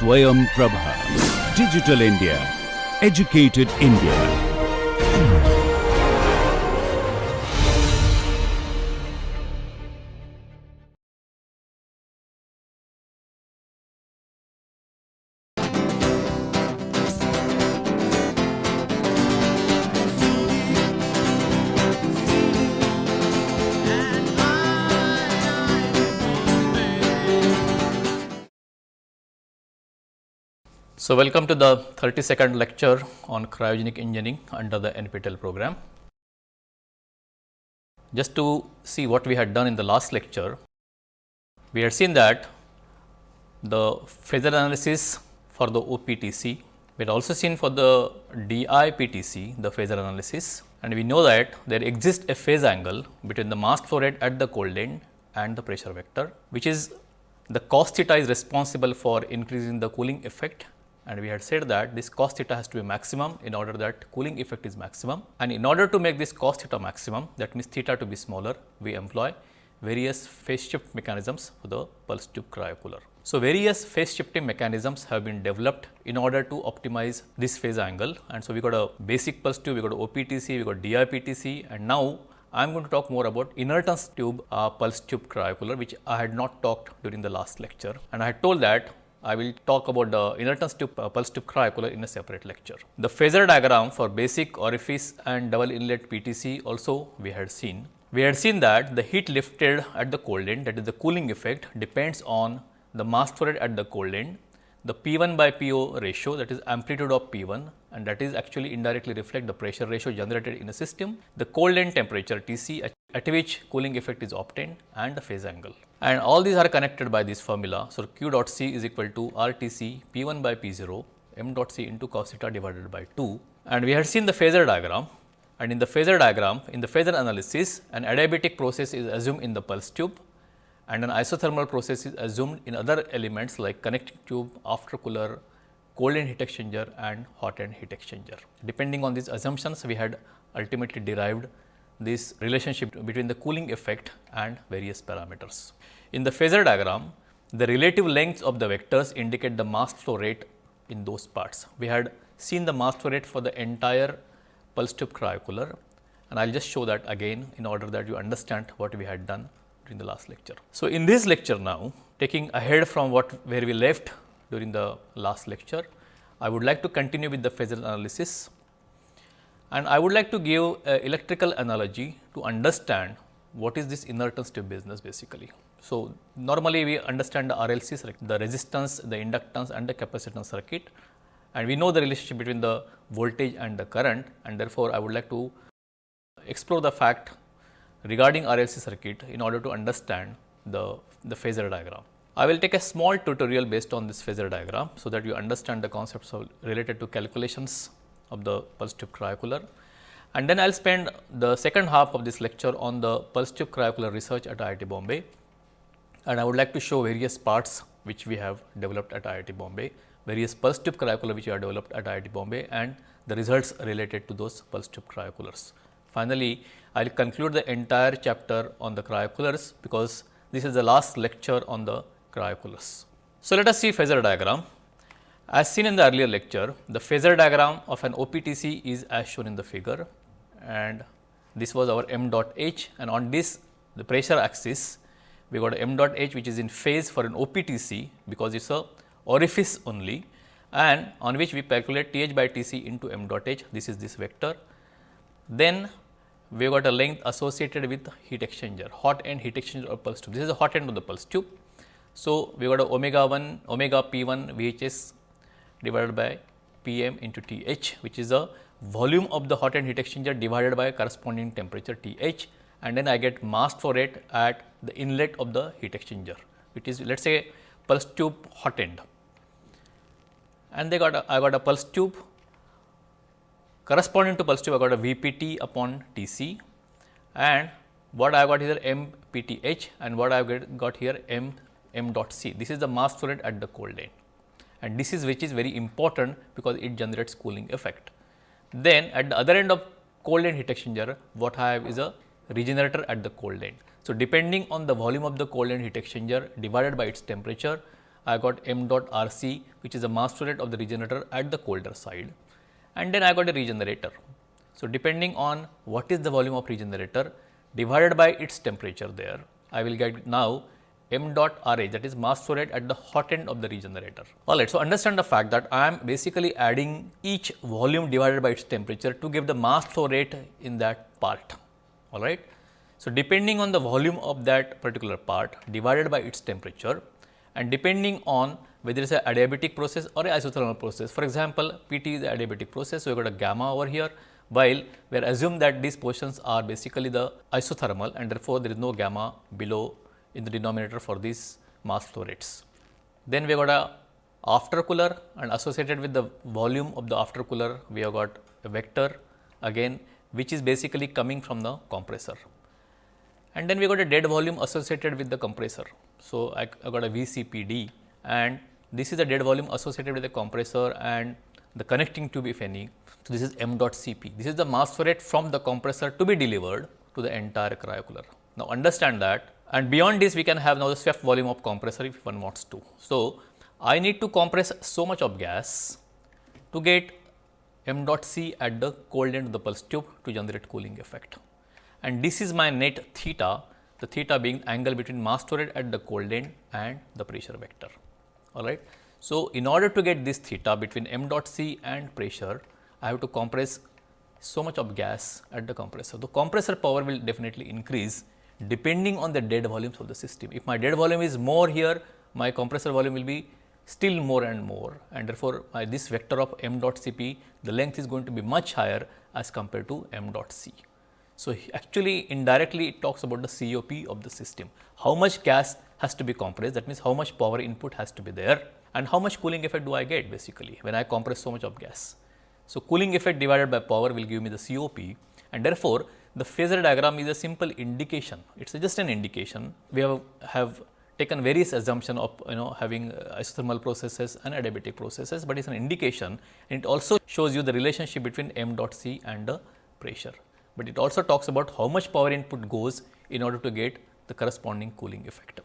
Swayam Prabha. Digital India. Educated India. So, welcome to the 32nd lecture on cryogenic engineering under the NPTEL program. Just to see what we had done in the last lecture, we had seen that the phasor analysis for the OPTC, we had also seen for the DIPTC the phasor analysis, and we know that there exists a phase angle between the mass flow rate at the cold end and the pressure vector, which is the cos theta is responsible for increasing the cooling effect. And we had said that this cos theta has to be maximum in order that cooling effect is maximum, and in order to make this cos theta maximum, that means theta to be smaller, we employ various phase shift mechanisms for the pulse tube cryocooler. So, various phase shifting mechanisms have been developed in order to optimize this phase angle, and so we got a basic pulse tube, we got a OPTC, we got DIPTC, and now I am going to talk more about inertance tube pulse tube cryocooler, which I had not talked during the last lecture, and I had told that I will talk about the inertance tube pulse tube cryocooler in a separate lecture. The phasor diagram for basic orifice and double inlet PTC also we had seen. We had seen that the heat lifted at the cold end, that is the cooling effect, depends on the mass flow rate at the cold end, the P1 by PO ratio, that is amplitude of P1, and that is actually indirectly reflect the pressure ratio generated in a system, the cold end temperature Tc at which cooling effect is obtained, and the phase angle. And all these are connected by this formula. So, Q dot C is equal to RTC P1 by P0 m dot C into cos theta divided by 2. And we had seen the phasor diagram, and in the phasor diagram, in the phasor analysis, an adiabatic process is assumed in the pulse tube and an isothermal process is assumed in other elements like connecting tube, aftercooler, cold end heat exchanger and hot end heat exchanger. Depending on these assumptions, we had ultimately derived this relationship between the cooling effect and various parameters. In the phasor diagram, the relative lengths of the vectors indicate the mass flow rate in those parts. We had seen the mass flow rate for the entire pulse tube cryocooler, and I will just show that again in order that you understand what we had done during the last lecture. So, in this lecture now, taking ahead from where we left during the last lecture, I would like to continue with the phasor analysis, and I would like to give an electrical analogy to understand what is this inertance tube business basically. So, normally we understand the RLC circuit, the resistance, the inductance and the capacitance circuit, and we know the relationship between the voltage and the current, and therefore, I would like to explore the fact regarding RLC circuit in order to understand the phasor diagram. I will take a small tutorial based on this phasor diagram, so that you understand the concepts related to calculations of the pulse tube cryocooler, and then I will spend the second half of this lecture on the pulse tube cryocooler research at IIT Bombay, and I would like to show various parts which we have developed at IIT Bombay, various pulse tube cryocooler which we have developed at IIT Bombay and the results related to those pulse tube cryocoolers. Finally, I will conclude the entire chapter on the cryocoolers, because this is the last lecture on the cryocoolers. So, let us see phasor diagram. As seen in the earlier lecture, the phasor diagram of an OPTC is as shown in the figure, and this was our m dot h, and on this the pressure axis we got m dot h, which is in phase for an OPTC because it is a orifice only, and on which we calculate Th by Tc into m dot h, this is this vector. Then we got a length associated with heat exchanger, hot end heat exchanger or pulse tube. This is the hot end of the pulse tube. So, we got a omega P1 VHS divided by Pm into Th, which is the volume of the hot end heat exchanger divided by corresponding temperature Th, and then I get mass flow rate at the inlet of the heat exchanger, which is, let us say, pulse tube hot end. And I got a pulse tube corresponding to pulse tube, I got a Vpt upon Tc, and what I got here MPTH, and what I got here m dot C. This is the mass flow rate at the cold end, and this is which is very important because it generates cooling effect. Then at the other end of cold end heat exchanger, what I have is a regenerator at the cold end. So, depending on the volume of the cold end heat exchanger divided by its temperature, I got m dot Rc, which is the mass flow rate of the regenerator at the colder side, and then I got a regenerator. So, depending on what is the volume of regenerator divided by its temperature there, I will get now m dot Ra, that is mass flow rate at the hot end of the regenerator. Alright, so understand the fact that I am basically adding each volume divided by its temperature to give the mass flow rate in that part. Alright. So, depending on the volume of that particular part divided by its temperature, and depending on whether it is an adiabatic process or an isothermal process. For example, PT is an adiabatic process, so we got a gamma over here, while we are assumed that these portions are basically the isothermal, and therefore, there is no gamma below in the denominator for these mass flow rates. Then we got a after cooler, and associated with the volume of the after cooler, we have got a vector again, which is basically coming from the compressor. And then we got a dead volume associated with the compressor. So, I got a VCPD, and this is a dead volume associated with the compressor and the connecting tube, if any. So, this is m dot Cp. This is the mass flow rate from the compressor to be delivered to the entire cryocooler. Now, understand that, and beyond this we can have now the swept volume of compressor if one wants to. So, I need to compress so much of gas to get m dot C at the cold end of the pulse tube to generate cooling effect. And this is my net theta, the theta being angle between mass flow rate at the cold end and the pressure vector. Alright. So, in order to get this theta between m dot C and pressure, I have to compress so much of gas at the compressor. The compressor power will definitely increase depending on the dead volumes of the system. If my dead volume is more here, my compressor volume will be still more and more, and therefore, this vector of m dot Cp, the length is going to be much higher as compared to m dot C. So, actually indirectly it talks about the COP of the system. How much gas has to be compressed, that means how much power input has to be there, and how much cooling effect do I get basically when I compress so much of gas. So, cooling effect divided by power will give me the COP, and therefore, the phasor diagram is a simple indication. It is just an indication. We have taken various assumptions of having isothermal processes and adiabatic processes, but it is an indication, and it also shows you the relationship between m dot C and the pressure. But it also talks about how much power input goes in order to get the corresponding cooling effect.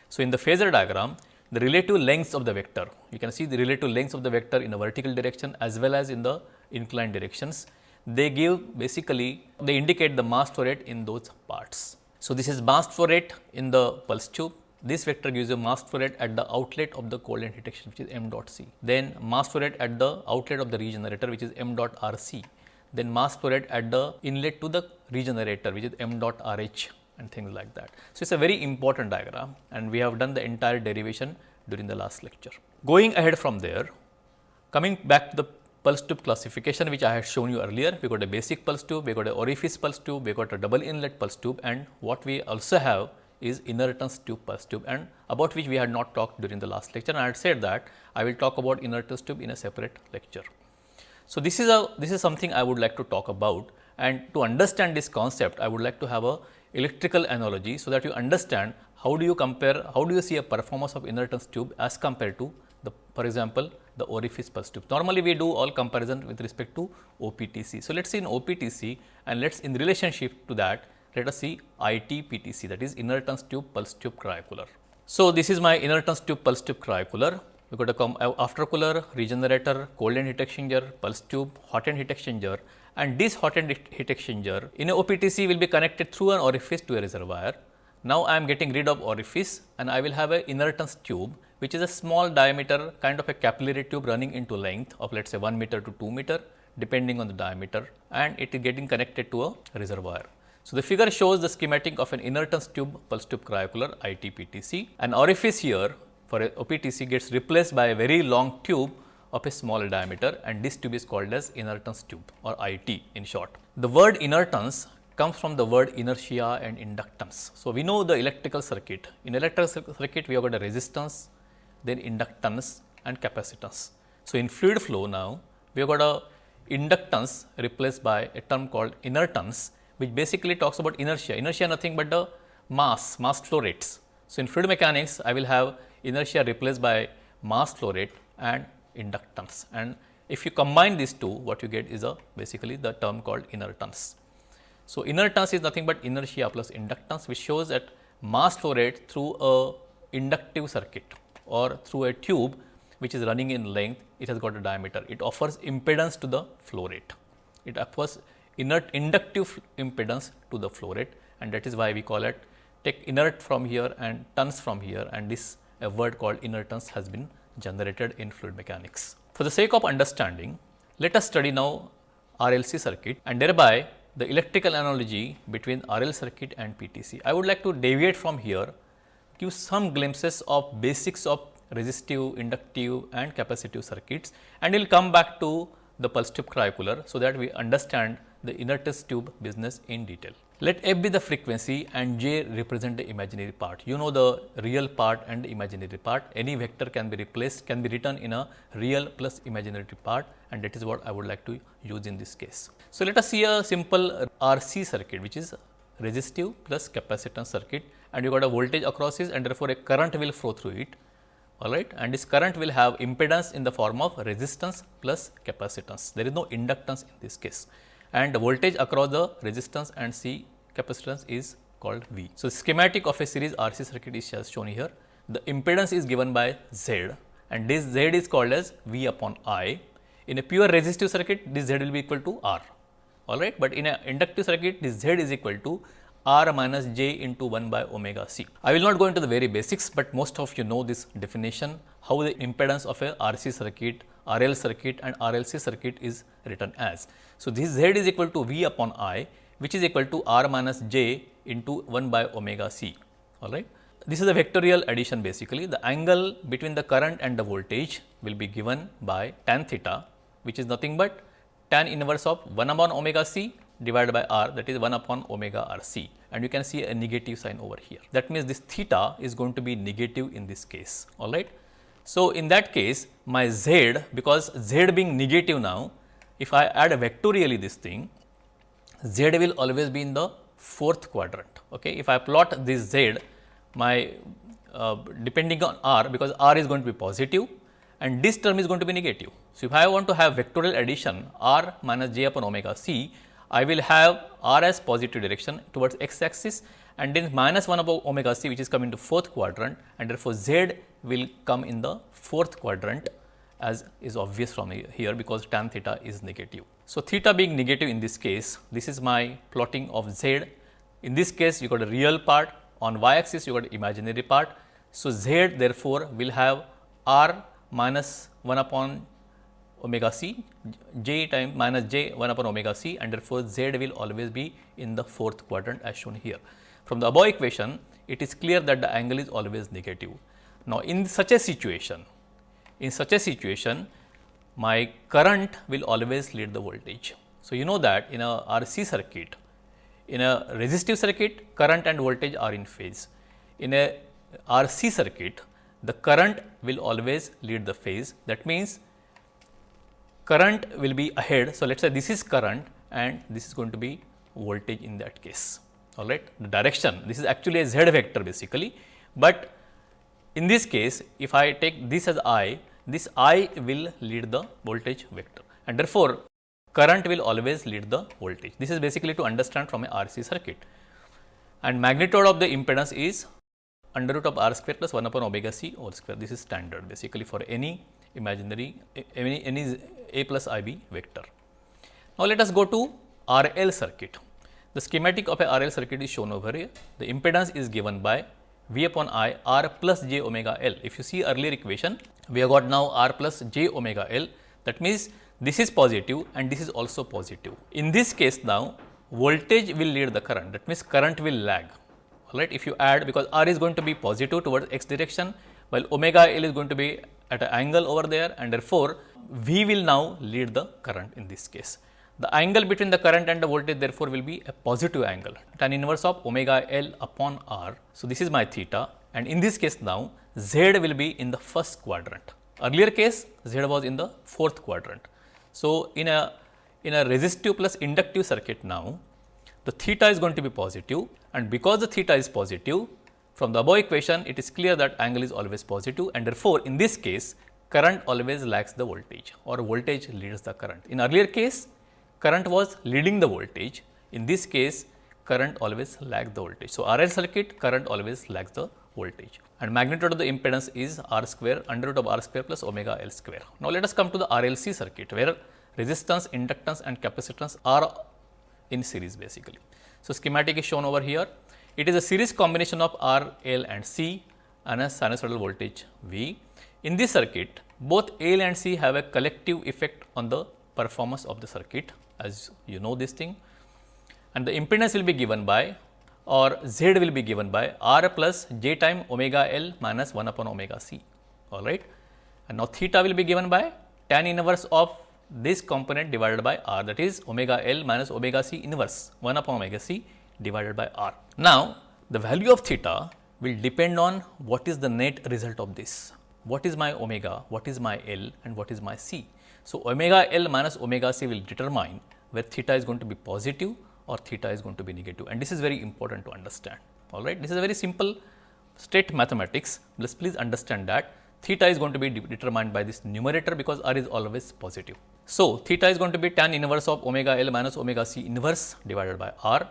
So, in the phasor diagram, the relative lengths of the vector, you can see the relative lengths of the vector in a vertical direction as well as in the inclined directions. They give basically, they indicate the mass flow rate in those parts. So, this is mass flow rate in the pulse tube. This vector gives you mass flow rate at the outlet of the cold end heat exchanger, which is m dot C. Then mass flow rate at the outlet of the regenerator, which is m dot Rc. Then mass flow rate at the inlet to the regenerator, which is m dot Rh, and things like that. So, it is a very important diagram, and we have done the entire derivation during the last lecture. Going ahead from there, coming back to the pulse tube classification, which I had shown you earlier, we got a basic pulse tube, we got an orifice pulse tube, we got a double inlet pulse tube, and what we also have is inertance tube pulse tube, and about which we had not talked during the last lecture, and I had said that I will talk about inertance tube in a separate lecture. So, this is something I would like to talk about, and to understand this concept I would like to have a electrical analogy, so that you understand how do you compare, how do you see a performance of inertance tube as compared to the, for example, the orifice pulse tube. Normally we do all comparison with respect to OPTC. So, let us see in OPTC, and let us in relationship to that let us see ITPTC, that is inertance tube pulse tube cryocooler. So, this is my inertance tube pulse tube cryocooler. We got a after cooler, regenerator, cold end heat exchanger, pulse tube, hot end heat exchanger, and this hot end heat exchanger in a OPTC will be connected through an orifice to a reservoir. Now, I am getting rid of orifice, and I will have a inertance tube, which is a small diameter kind of a capillary tube running into length of let us say 1 meter to 2 meter depending on the diameter, and it is getting connected to a reservoir. So, the figure shows the schematic of an inertance tube pulse tube cryocooler ITPTC. An orifice here for a OPTC gets replaced by a very long tube of a small diameter, and this tube is called as inertance tube or IT in short. The word inertance comes from the word inertia and inductance. So, we know the electrical circuit. In electrical circuit, we have got a resistance, then inductance and capacitance. So, in fluid flow now, we have got a inductance replaced by a term called inertance, which basically talks about inertia. Inertia nothing but the mass flow rates. So, in fluid mechanics, I will have inertia replaced by mass flow rate and inductance, and if you combine these two, what you get is basically the term called inertance. So, inertance is nothing but inertia plus inductance, which shows that mass flow rate through a inductive circuit. or through a tube which is running in length, it has got a diameter. It offers impedance to the flow rate. It offers inductive impedance to the flow rate, and that is why we call it take inert from here and tons from here, and this a word called inertance has been generated in fluid mechanics. For the sake of understanding, let us study now RLC circuit and thereby the electrical analogy between RL circuit and PTC. I would like to deviate from here, give some glimpses of basics of resistive, inductive and capacitive circuits, and we will come back to the pulse tube cryocooler so that we understand the inertance tube business in detail. Let F be the frequency and J represent the imaginary part. You know the real part and the imaginary part. Any vector can be replaced, can be written in a real plus imaginary part, and that is what I would like to use in this case. So, let us see a simple RC circuit, which is resistive plus capacitance circuit, and you got a voltage across it, and therefore a current will flow through it. Alright, and this current will have impedance in the form of resistance plus capacitance. There is no inductance in this case, and the voltage across the resistance and C capacitance is called V. So, schematic of a series RC circuit is as shown here. The impedance is given by Z, and this Z is called as V upon I. In a pure resistive circuit, this Z will be equal to R. Alright, but in an inductive circuit, this Z is equal to R minus J into 1 by omega C. I will not go into the very basics, but most of you know this definition, how the impedance of a RC circuit, RL circuit and RLC circuit is written as. So, this Z is equal to V upon I, which is equal to R minus J into 1 by omega C. Alright. This is a vectorial addition basically. The angle between the current and the voltage will be given by tan theta, which is nothing but tan inverse of 1 upon omega C divided by R, that is 1 upon omega RC, and you can see a negative sign over here. That means this theta is going to be negative in this case. Alright. So, in that case my Z, because Z being negative now, if I add vectorially this thing, Z will always be in the fourth quadrant. Okay. If I plot this Z, my depending on R, because R is going to be positive and this term is going to be negative. So, if I want to have vectorial addition R minus J upon omega C, I will have R as positive direction towards x axis and then minus 1 above omega C, which is coming to fourth quadrant, and therefore Z will come in the fourth quadrant, as is obvious from here because tan theta is negative. So, theta being negative in this case, this is my plotting of Z. In this case, you got a real part, on y axis you got imaginary part. So, Z therefore will have R minus 1 upon omega C, J time minus J 1 upon omega C, and therefore Z will always be in the fourth quadrant as shown here. From the above equation, it is clear that the angle is always negative. Now, in such a situation, my current will always lead the voltage. So, you know that in a RC circuit, in a resistive circuit, current and voltage are in phase. In a RC circuit, the current will always lead the phase. That means, current will be ahead. So, let us say this is current and this is going to be voltage in that case. Alright, the direction, this is actually a Z vector basically, but in this case, if I take this as I, this I will lead the voltage vector, and therefore, current will always lead the voltage. This is basically to understand from a RC circuit, and magnitude of the impedance is under root of R square plus 1 upon omega C whole square. This is standard basically for any imaginary, any A plus IB vector. Now, let us go to RL circuit. The schematic of a RL circuit is shown over here. The impedance is given by V upon I R plus J omega L. If you see earlier equation, we have got now R plus J omega L. That means, this is positive and this is also positive. In this case now, voltage will lead the current. That means, current will lag. Alright, if you add, because R is going to be positive towards x direction, while omega L is going to be at an angle over there, and therefore, V will now lead the current in this case. The angle between the current and the voltage therefore will be a positive angle, tan inverse of omega L upon R. So, this is my theta, and in this case now Z will be in the first quadrant. Earlier case Z was in the fourth quadrant. So, in a resistive plus inductive circuit now, the theta is going to be positive, and because the theta is positive, from the above equation it is clear that angle is always positive, and therefore, in this case current always lags the voltage or voltage leads the current. In earlier case, current was leading the voltage. In this case, current always lags the voltage. So, RL circuit current always lags the voltage, and magnitude of the impedance is R square under root of R square plus omega L square. Now, let us come to the RLC circuit where resistance, inductance and capacitance are in series basically. So, schematic is shown over here. It is a series combination of R, L and C and a sinusoidal voltage V. In this circuit, both L and C have a collective effect on the performance of the circuit, as you know this thing, and the impedance will be given by, or Z will be given by R plus J time omega L minus 1 upon omega C, alright. And now theta will be given by tan inverse of this component divided by R, that is omega L minus omega C inverse 1 upon omega C divided by R. Now, the value of theta will depend on what is the net result of this. What is my omega, what is my L and what is my C. So, omega L minus omega C will determine whether theta is going to be positive or theta is going to be negative, and this is very important to understand, alright. This is a very simple straight mathematics. Let's please understand that theta is going to be determined by this numerator because R is always positive. So, theta is going to be tan inverse of omega L minus omega C inverse divided by R,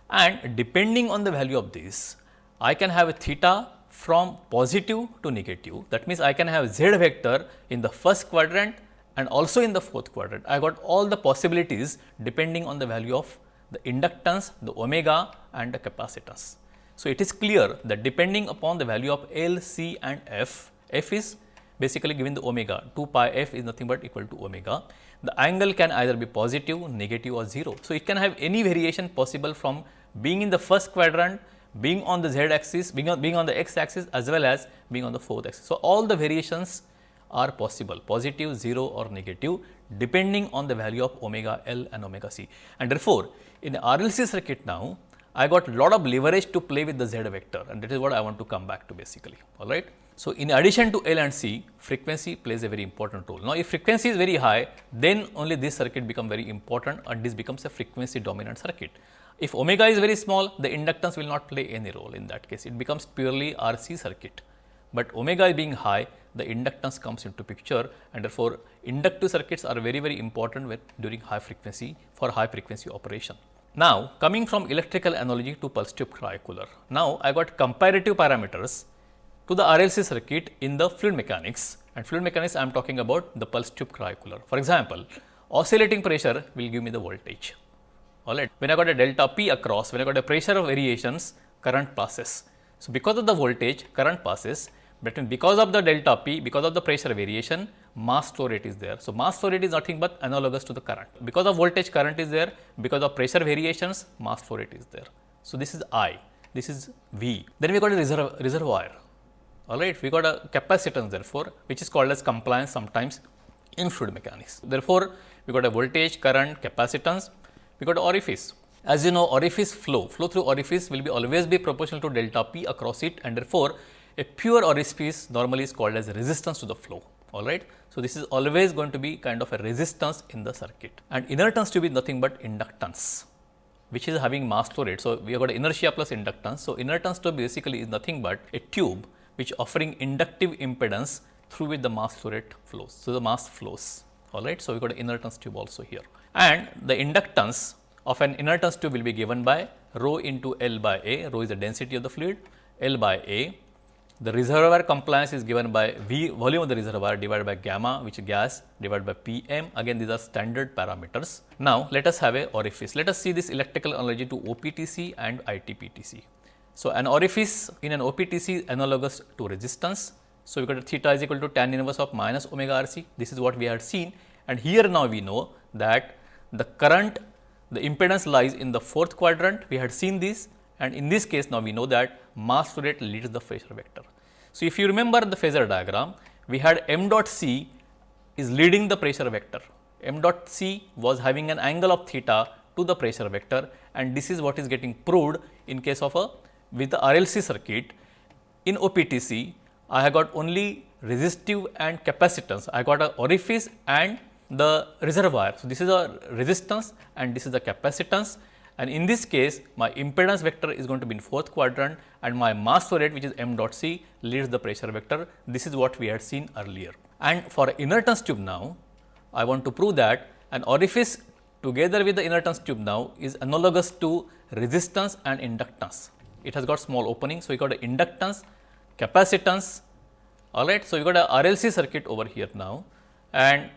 and depending on the value of this, I can have a theta from positive to negative. That means, I can have Z vector in the first quadrant and also in the fourth quadrant. I got all the possibilities depending on the value of the inductance, the omega and the capacitance. So, it is clear that depending upon the value of L, C and F, F is basically given the omega, 2 pi F is nothing but equal to omega. The angle can either be positive, negative or 0. So, it can have any variation possible from being in the first quadrant, being on the Z axis, being on the X axis as well as being on the fourth axis. So, all the variations are possible, positive, 0 or negative depending on the value of omega L and omega C. And therefore, in the RLC circuit now, I got lot of leverage to play with the Z vector, and that is what I want to come back to basically, alright. So, in addition to L and C, frequency plays a very important role. Now, if frequency is very high, then only this circuit becomes very important and this becomes a frequency dominant circuit. If omega is very small, the inductance will not play any role in that case, it becomes purely RC circuit. But omega being high, the inductance comes into picture, and therefore, inductive circuits are very important during high frequency for high frequency operation. Now, coming from electrical analogy to pulse tube cryocooler. Now, I got comparative parameters to the RLC circuit in the fluid mechanics, and fluid mechanics I am talking about the pulse tube cryocooler. For example, oscillating pressure will give me the voltage. Alright. When I got a delta P across, when I got a pressure variations, current passes. So, because of the voltage, current passes, but because of the delta P, because of the pressure variation, mass flow rate is there. So, mass flow rate is nothing but analogous to the current. Because of voltage, current is there. Because of pressure variations, mass flow rate is there. So, this is I, this is V. Then we got a reservoir. Alright, we got a capacitance therefore, which is called as compliance sometimes in fluid mechanics. Therefore, we got a voltage, current, capacitance. We got orifice. As you know, orifice flow through orifice will always be proportional to delta P across it, and therefore, a pure orifice normally is called as resistance to the flow. Alright. So, this is always going to be kind of a resistance in the circuit, and inertance to be nothing but inductance, which is having mass flow rate. So, we have got inertia plus inductance. So, inertance to basically is nothing but a tube which offering inductive impedance through which the mass flow rate flows. So, the mass flows. Alright. So, we got an inertance tube also here, and the inductance of an inertance tube will be given by rho into L by A. Rho is the density of the fluid, L by A. The reservoir compliance is given by V, volume of the reservoir, divided by gamma, which is gas, divided by Pm. Again, these are standard parameters. Now, let us have a orifice. Let us see this electrical analogy to OPTC and ITPTC. So, an orifice in an OPTC is analogous to resistance. So, we got a theta is equal to tan inverse of minus omega RC. This is what we had seen, and here now we know that the current, the impedance lies in the fourth quadrant. We had seen this, and in this case now we know that mass flow rate leads the phasor vector. So, if you remember the phasor diagram, we had m dot C is leading the pressure vector. M dot C was having an angle of theta to the pressure vector, and this is what is getting proved in case of with the RLC circuit. In OPTC, I have got only resistive and capacitance. I got a orifice and the reservoir. So, this is a resistance and this is the capacitance, and in this case my impedance vector is going to be in fourth quadrant, and my mass flow rate, which is m dot C, leads the pressure vector. This is what we had seen earlier. And for inertance tube now, I want to prove that an orifice together with the inertance tube now is analogous to resistance and inductance. It has got small opening. So, we got an inductance capacitance. Alright, so you got a RLC circuit over here now, and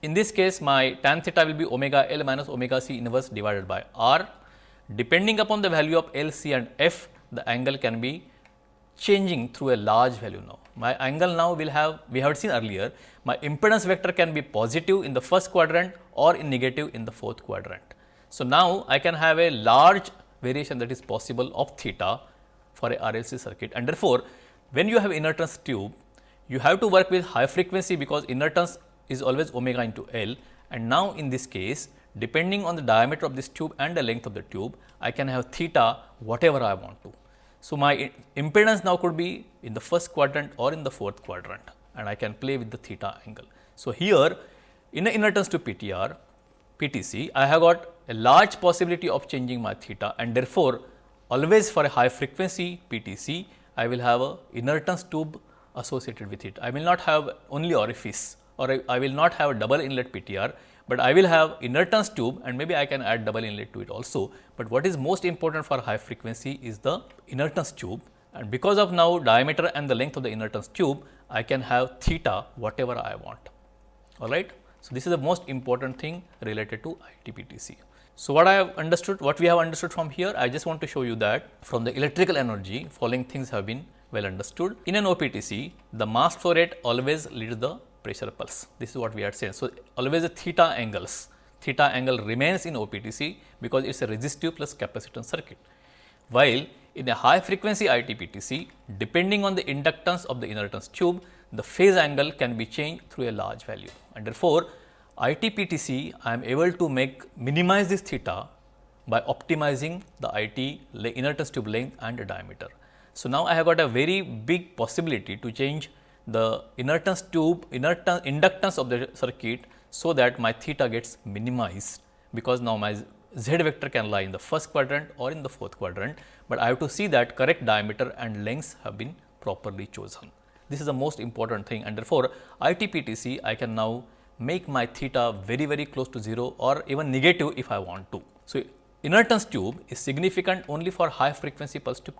in this case my tan theta will be omega L minus omega C inverse divided by R. Depending upon the value of L, C and F, the angle can be changing through a large value now. My angle now will have, we have seen earlier, my impedance vector can be positive in the first quadrant or in negative in the fourth quadrant. So, now I can have a large variation that is possible of theta for a RLC circuit, and therefore, when you have inertance tube, you have to work with high frequency because inertance is always omega into L, and now in this case, depending on the diameter of this tube and the length of the tube, I can have theta whatever I want to. So, my impedance now could be in the first quadrant or in the fourth quadrant, and I can play with the theta angle. So, here in a inertance to PTC, I have got a large possibility of changing my theta, and therefore, always for a high frequency PTC, I will have a inertance tube associated with it. I will not have only orifice, or I will not have a double inlet PTR, but I will have inertance tube, and maybe I can add double inlet to it also. But what is most important for high frequency is the inertance tube, and because of now diameter and the length of the inertance tube, I can have theta whatever I want. Alright. So, this is the most important thing related to ITPTC. So, what we have understood from here, I just want to show you that from the electrical energy, following things have been well understood. In an OPTC, the mass flow rate always leads the pressure pulse. This is what we had said. So, always the theta angle remains in OPTC because it is a resistive plus capacitance circuit. While in a high frequency ITPTC, depending on the inductance of the inertance tube, the phase angle can be changed through a large value, and therefore, ITPTC I am able to minimize this theta by optimizing the inertance tube length and the diameter. So, now I have got a very big possibility to change the inertance tube inductance of the circuit, so that my theta gets minimized, because now my Z vector can lie in the first quadrant or in the fourth quadrant, but I have to see that correct diameter and lengths have been properly chosen. This is the most important thing, and therefore, ITPTC I can now make my theta very, very close to 0 or even negative if I want to. So, inertance tube is significant only for high frequency pulse tube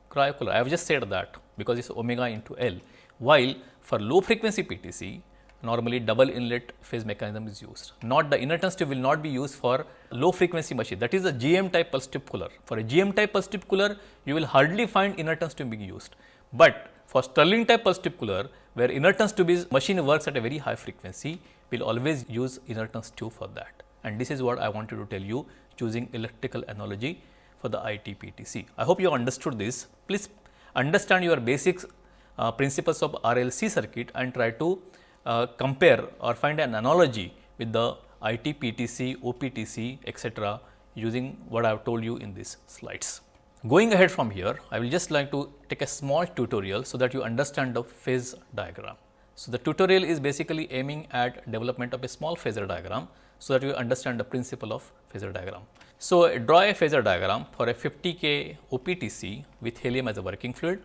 cryocooler. I have just said that because it is omega into L, while for low frequency PTC, normally double inlet phase mechanism is used. Not the inertance tube will not be used for low frequency machine, that is a GM type pulse tube cooler. For a GM type pulse tube cooler, you will hardly find inertance tube being used, but for Stirling type pulse tube cooler, where inertance tube machine works at a very high frequency, we will always use inertance tube for that. And this is what I wanted to tell you, choosing electrical analogy for the ITPTC. I hope you have understood this. Please understand your basics principles of RLC circuit and try to compare or find an analogy with the ITPTC, OPTC, etc. using what I have told you in these slides. Going ahead from here, I will just like to take a small tutorial so that you understand the phase diagram. So, the tutorial is basically aiming at development of a small phasor diagram, so that you understand the principle of phasor diagram. So, draw a phasor diagram for a 50K OPTC with helium as a working fluid.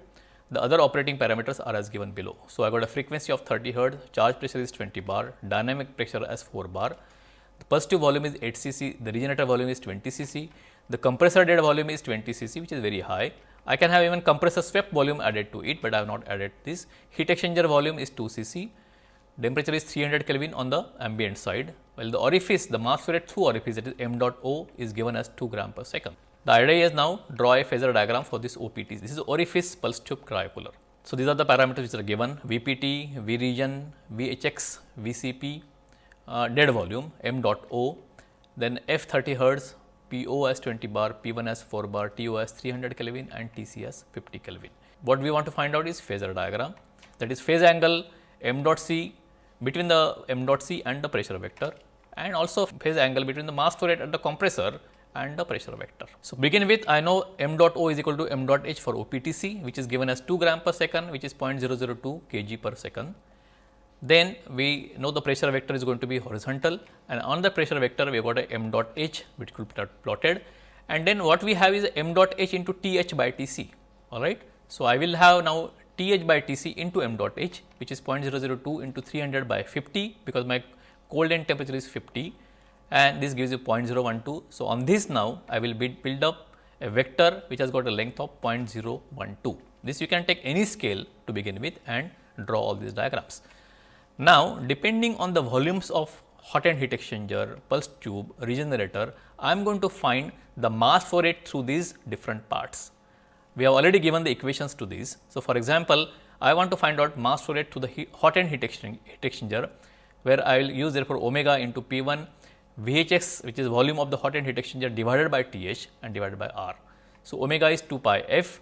The other operating parameters are as given below. So, I got a frequency of 30 Hz, charge pressure is 20 bar, dynamic pressure as 4 bar, the pulse tube volume is 8 cc, the regenerator volume is 20 cc, the compressor dead volume is 20 cc, which is very high. I can have even compressor swept volume added to it, but I have not added this. Heat exchanger volume is 2 cc, temperature is 300 Kelvin on the ambient side, while the orifice, the mass flow rate through orifice, that is m dot O, is given as 2 gram per second. The idea is now draw a phasor diagram for this OPT. This is orifice pulse tube cryocooler. So, these are the parameters which are given: VPT, V region, VHX, VCP, dead volume, m dot O, then F 30 Hz, PO as 20 bar, P1 as 4 bar, TO as 300 Kelvin and TC as 50 Kelvin. What we want to find out is phasor diagram, that is phase angle m dot C between the m dot C and the pressure vector, and also phase angle between the mass flow rate at the compressor and the pressure vector. So, begin with, I know m dot O is equal to m dot H for OPTC, which is given as 2 gram per second, which is 0.002 kg per second. Then we know the pressure vector is going to be horizontal, and on the pressure vector we have got a m dot H which could be plotted, and then what we have is m dot H into TH by TC. Alright. So, I will have now TH by TC into m dot H, which is 0.002 into 300 by 50, because my cold end temperature is 50, and this gives you 0.012. So, on this now I will build up a vector which has got a length of 0.012. This you can take any scale to begin with and draw all these diagrams. Now, depending on the volumes of hot end heat exchanger, pulse tube, regenerator, I am going to find the mass flow rate through these different parts. We have already given the equations to these. So, for example, I want to find out mass flow rate to the hot end heat exchanger, where I will use therefore omega into P1 VHX, which is volume of the hot end heat exchanger, divided by TH and divided by R. So, omega is 2 pi f,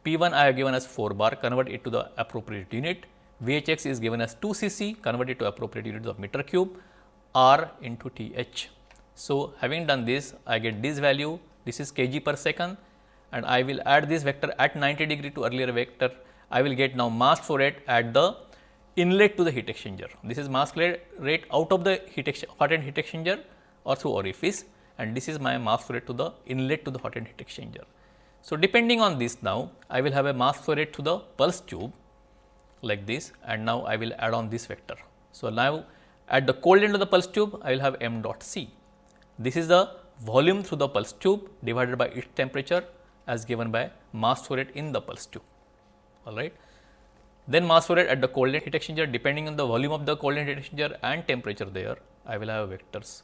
P1 I have given as 4 bar, convert it to the appropriate unit, VHX is given as 2 cc, convert it to appropriate units of meter cube, R into TH. So, having done this, I get this value, this is kg per second, and I will add this vector at 90 degree to earlier vector. I will get now mass flow rate at the inlet to the heat exchanger. This is mass flow rate out of the hot end heat exchanger or through orifice, and this is my mass flow rate to the inlet to the hot end heat exchanger. So, depending on this now, I will have a mass flow rate to the pulse tube like this, and now I will add on this vector. So, now at the cold end of the pulse tube, I will have m dot c. This is the volume through the pulse tube divided by its temperature as given by mass flow rate in the pulse tube. All right. Then mass flow rate at the cold end heat exchanger, depending on the volume of the cold end heat exchanger and temperature there, I will have vectors.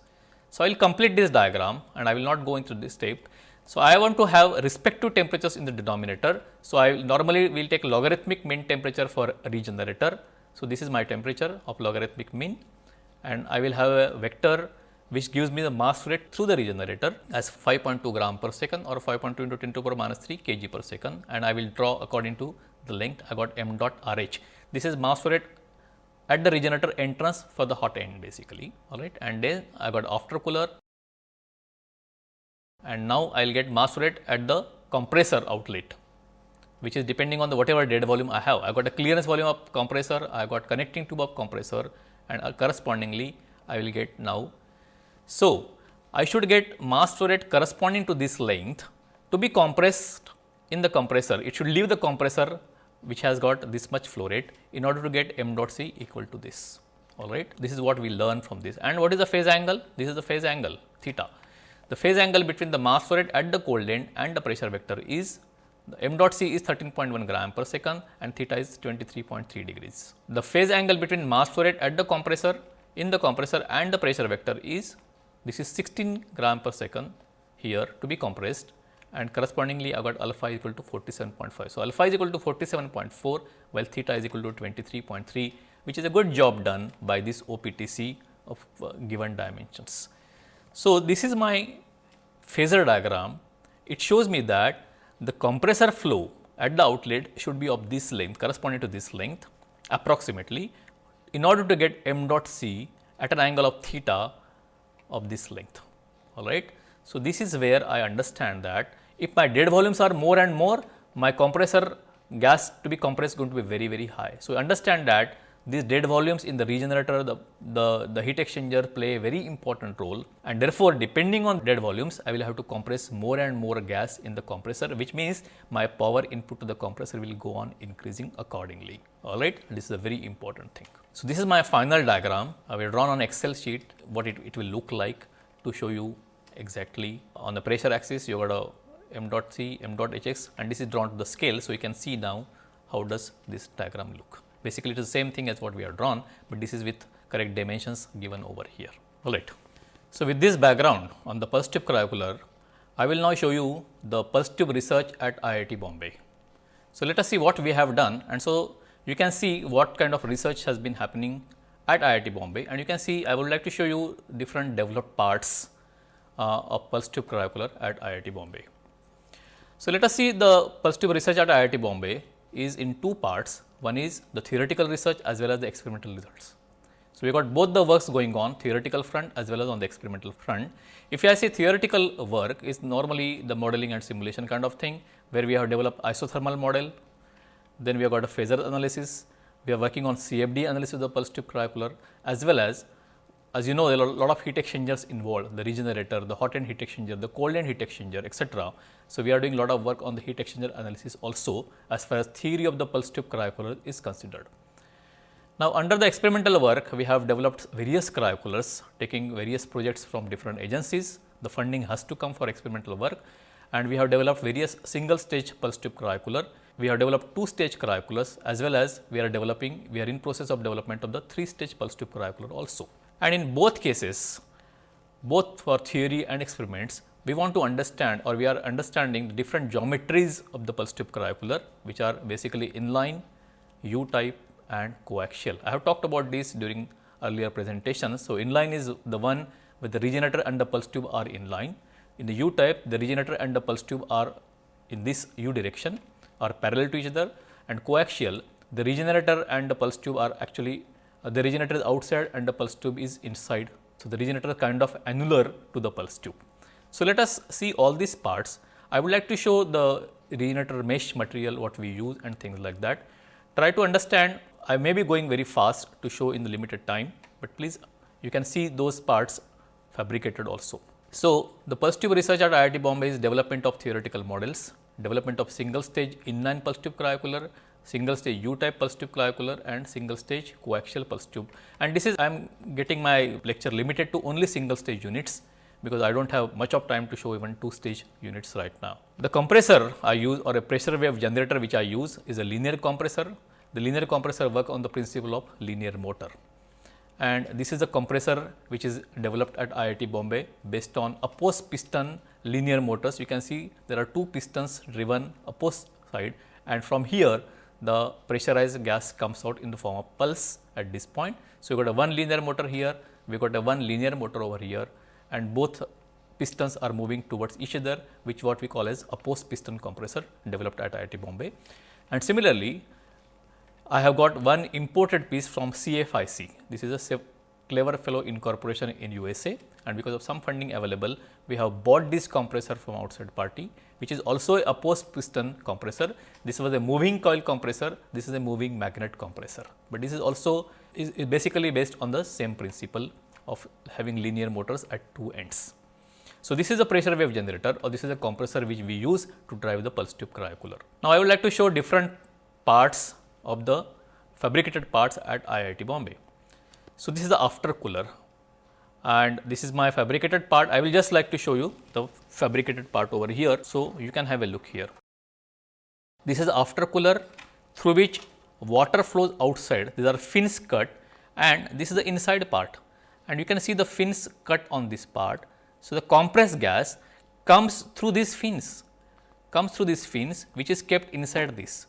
So, I will complete this diagram and I will not go into this step. So, I want to have respective temperatures in the denominator. So, I will normally will take logarithmic mean temperature for a regenerator. So, this is my temperature of logarithmic mean, and I will have a vector which gives me the mass rate through the regenerator as 5.2 gram per second or 5.2 into 10 to the power minus 3 kg per second, and I will draw according to the length. I got m dot RH. This is mass flow rate at the regenerator entrance for the hot end basically. All right, and then I got after cooler, and now I will get mass flow rate at the compressor outlet, which is depending on the whatever dead volume I have. I got a clearance volume of compressor, I got connecting tube of compressor, and correspondingly I will get now. So, I should get mass flow rate corresponding to this length to be compressed in the compressor. It should leave the compressor which has got this much flow rate in order to get m dot c equal to this. All right. This is what we learn from this. And what is the phase angle? This is the phase angle theta. The phase angle between the mass flow rate at the cold end and the pressure vector is m dot c is 13.1 gram per second and theta is 23.3 degrees. The phase angle between mass flow rate at the compressor, in the compressor and the pressure vector is, this is 16 gram per second here to be compressed, and correspondingly I got alpha is equal to 47.5. So, alpha is equal to 47.4 while theta is equal to 23.3, which is a good job done by this OPTC of given dimensions. So, this is my phasor diagram. It shows me that the compressor flow at the outlet should be of this length, corresponding to this length approximately, in order to get m dot c at an angle of theta of this length. All right. So, this is where I understand that if my dead volumes are more and more, my compressor gas to be compressed is going to be very, very high. So, understand that these dead volumes in the regenerator, the heat exchanger play a very important role, and therefore, depending on dead volumes, I will have to compress more and more gas in the compressor, which means my power input to the compressor will go on increasing accordingly. All right, this is a very important thing. So, this is my final diagram. I will draw on Excel sheet what it will look like to show you exactly. On the pressure axis, you got a m dot c, m dot hx, and this is drawn to the scale. So, you can see now how does this diagram look. Basically, it is the same thing as what we have drawn, but this is with correct dimensions given over here. All right. So, with this background on the pulse tube cryocooler, I will now show you the pulse tube research at IIT Bombay. So, let us see what we have done, and so you can see what kind of research has been happening at IIT Bombay, and you can see I would like to show you different developed parts of pulse tube cryocooler at IIT Bombay. So, let us see the pulse tube research at IIT Bombay is in two parts. One is the theoretical research as well as the experimental results. So, we got both the works going on, theoretical front as well as on the experimental front. If I say theoretical work is normally the modeling and simulation kind of thing, where we have developed isothermal model, then we have got a phasor analysis, we are working on CFD analysis of the pulse tube cryocooler, as well as you know, there are a lot of heat exchangers involved, the regenerator, the hot end heat exchanger, the cold end heat exchanger, etc. So, we are doing a lot of work on the heat exchanger analysis also as far as theory of the pulse tube cryocooler is considered. Now, under the experimental work, we have developed various cryocoolers, taking various projects from different agencies. The funding has to come for experimental work, and we have developed various single stage pulse tube cryocooler, we have developed 2-stage cryocoolers, as well as we are in process of development of the 3-stage pulse tube cryocooler also. And in both cases, both for theory and experiments, we want to understand, or we are understanding the different geometries of the pulse tube cryocooler, which are basically inline, U-type and coaxial. I have talked about this during earlier presentations. So, inline is the one with the regenerator and the pulse tube are inline. In the U-type, the regenerator and the pulse tube are in this U direction, are parallel to each other, and coaxial, the regenerator and the pulse tube are actually, the regenerator is outside and the pulse tube is inside. So, the regenerator is kind of annular to the pulse tube. So, let us see all these parts. I would like to show the regenerator mesh material what we use and things like that. Try to understand. I may be going very fast to show in the limited time, but please you can see those parts fabricated also. So, the pulse tube research at IIT Bombay is development of theoretical models, development of single stage inline pulse tube cryocooler, single stage U-type pulse tube cryocooler and single stage coaxial pulse tube. And this is, I am getting my lecture limited to only single stage units, because I do not have much of time to show even 2-stage units right now. The compressor I use, or a pressure wave generator which I use, is a linear compressor. The linear compressor work on the principle of linear motor. And this is a compressor which is developed at IIT Bombay based on opposed piston linear motors. You can see there are 2 pistons driven opposite side, and from here the pressurized gas comes out in the form of pulse at this point. So, you got a one linear motor here, we got a one linear motor over here, and both pistons are moving towards each other, which what we call as opposed piston compressor developed at IIT Bombay. And similarly, I have got one imported piece from CFIC. This is a clever fellow incorporation in USA, and because of some funding available, we have bought this compressor from outside party, which is also a opposed piston compressor. This was a moving coil compressor, this is a moving magnet compressor, but this is also is basically based on the same principle of having linear motors at 2 ends. So, this is a pressure wave generator, or this is a compressor which we use to drive the pulse tube cryocooler. Now, I would like to show different parts of the fabricated parts at IIT Bombay. So, this is the after cooler, and this is my fabricated part. I will just like to show you the fabricated part over here. So, you can have a look here. This is the after cooler through which water flows outside. These are fins cut, and this is the inside part, and you can see the fins cut on this part. So, the compressed gas comes through these fins, which is kept inside this.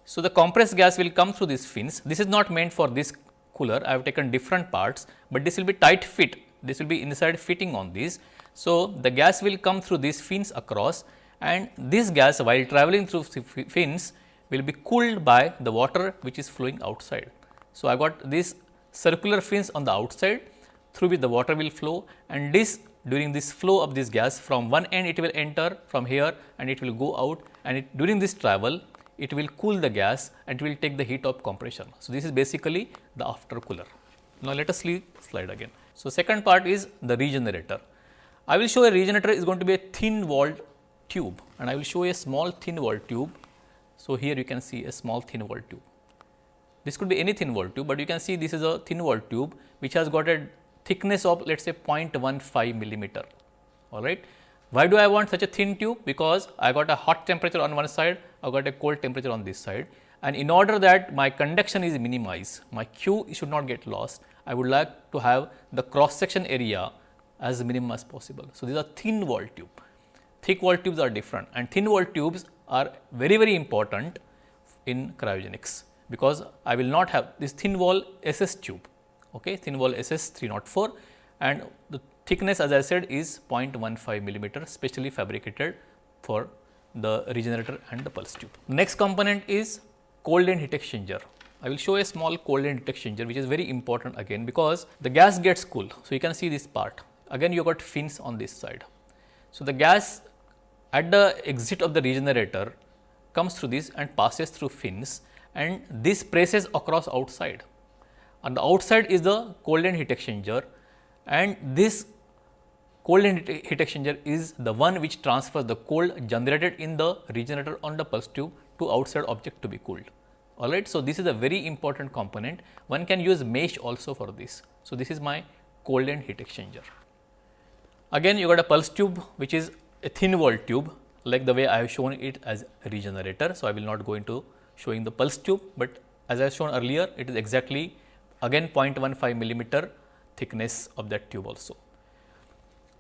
So, the compressed gas will come through these fins. This is not meant for this cooler. I have taken different parts, but this will be tight fit. This will be inside fitting on this. So, the gas will come through these fins across, and this gas, while traveling through fins, will be cooled by the water which is flowing outside. So, I got these circular fins on the outside through which the water will flow, and this, during this flow of this gas, from one end it will enter from here and it will go out, and during this travel it will cool the gas and it will take the heat of compression. So, this is basically the after cooler. Now, let us see slide again. So, second part is the regenerator. I will show a regenerator is going to be a thin walled tube, and I will show a small thin walled tube. So, here you can see a small thin walled tube. This could be any thin walled tube, but you can see this is a thin walled tube which has got a thickness of, let us say, 0.15 millimeter. All right. Why do I want such a thin tube? Because I got a hot temperature on one side, I got a cold temperature on this side, and in order that my conduction is minimized, my Q should not get lost, I would like to have the cross section area as minimum as possible. So, these are thin wall tube. Thick wall tubes are different, and thin wall tubes are very important in cryogenics, because I will not have this thin wall SS tube, okay, thin wall SS 304, and the thickness, as I said, is 0.15 millimeter, specially fabricated for the regenerator and the pulse tube. Next component is cold end heat exchanger. I will show a small cold end heat exchanger, which is very important again, because the gas gets cool. So, you can see this part, again you got fins on this side. So, the gas at the exit of the regenerator comes through this and passes through fins, and this presses across outside. On the outside is the cold end heat exchanger, and this cold end heat exchanger is the one which transfers the cold generated in the regenerator on the pulse tube to outside object to be cooled. Alright. So, this is a very important component. One can use mesh also for this. So, this is my cold end heat exchanger. Again you got a pulse tube which is a thin walled tube. like the way I have shown it as a regenerator. So, I will not go into showing the pulse tube, but as I have shown earlier, it is exactly again 0.15 millimeter thickness of that tube also.